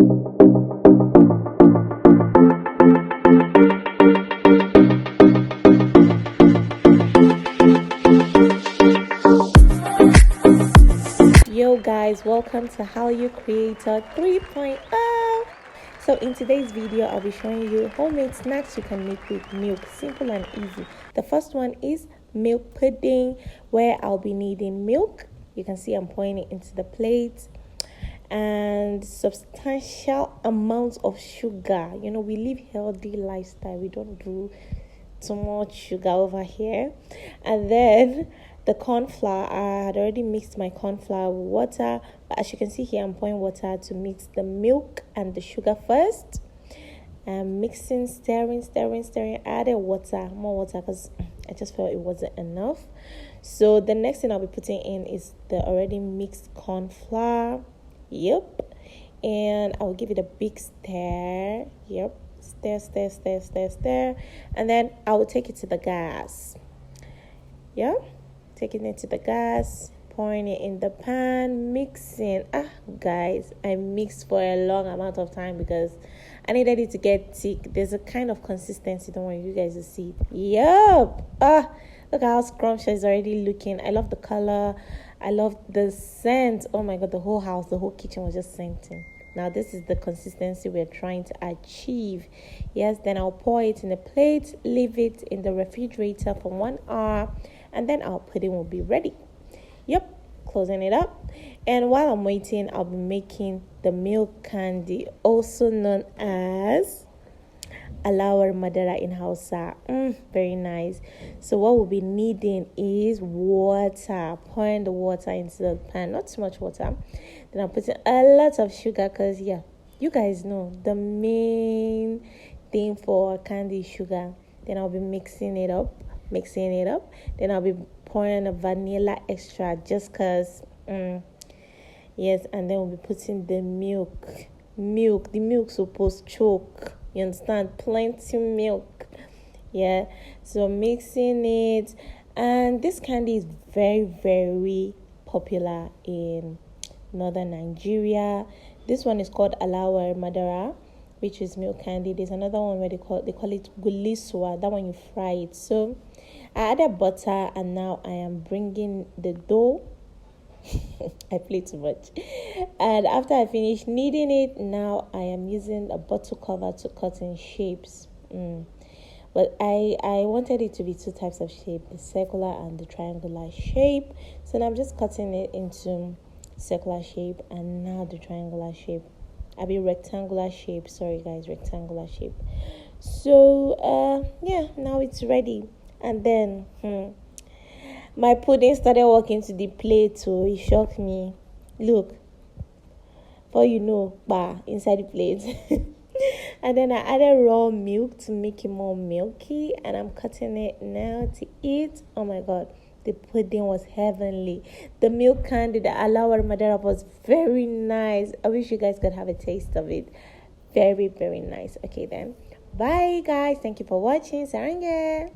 Yo guys, welcome to How You Creator 3.0. So in today's video, I'll be showing you homemade snacks you can make with milk, simple and easy. The first one is milk pudding, where I'll be needing milk. You can see I'm pouring it into the plate, and substantial amounts of sugar. You know, we live healthy lifestyle. We don't do too much sugar over here. And then the corn flour, I had already mixed my corn flour with water, but as you can see here, I'm pouring water to mix the milk and the sugar first. I'm mixing, stirring. I added more water, because I just felt it wasn't enough. So the next thing I'll be putting in is the already mixed corn flour. Yep. And I'll give it a big stir. Yep. Stir. And then I will take it to the gas. Yeah. Taking it to the gas, pouring it in the pan, mixing. Guys, I mixed for a long amount of time because I needed it to get thick. There's a kind of consistency. Don't worry, you guys will see it. Yup. Look how scrumptious it's already looking. I love the color. I love the scent. Oh my god, the whole house, the whole kitchen was just scenting. Now this is the consistency we're trying to achieve. Yes, then I'll pour it in a plate, leave it in the refrigerator for 1 hour, and then our pudding will be ready. Yep, closing it up. And while I'm waiting, I'll be making the milk candy, also known as ALAWAR MADARA in Hausa. Very nice. So what we'll be needing is water. Pouring the water into the pan, not too much water. Then I'm putting a lot of sugar, because yeah, you guys know the main thing for candy is sugar. Then I'll be mixing it up. Then I'll be pouring a vanilla extra, just because yes. And then we'll be putting the milk. The milk supposed to choke, you understand? Plenty milk. Yeah, so mixing it. And this candy is very, very popular in northern Nigeria. This one is called ALAWAR MADARA, which is milk candy. There's another one where they call it guliswa. That one you fry it. So I added butter, and now I am bringing the dough. I play too much. And after I finish kneading it, now I am using a bottle cover to cut in shapes. But I wanted it to be two types of shape, the circular and the triangular shape. So now I'm just cutting it into circular shape, and now the triangular shape. I'll be rectangular shape. Sorry guys, rectangular shape. So yeah, now it's ready. And then my pudding started walking to the plate, so it shocked me. Look, for you know, inside the plate. And then I added raw milk to make it more milky, and I'm cutting it now to eat. Oh my god, the pudding was heavenly. The milk candy, the ALAWAR MADARA, was very nice. I wish you guys could have a taste of it. Very, very nice. Okay then, bye guys, thank you for watching. Sarange.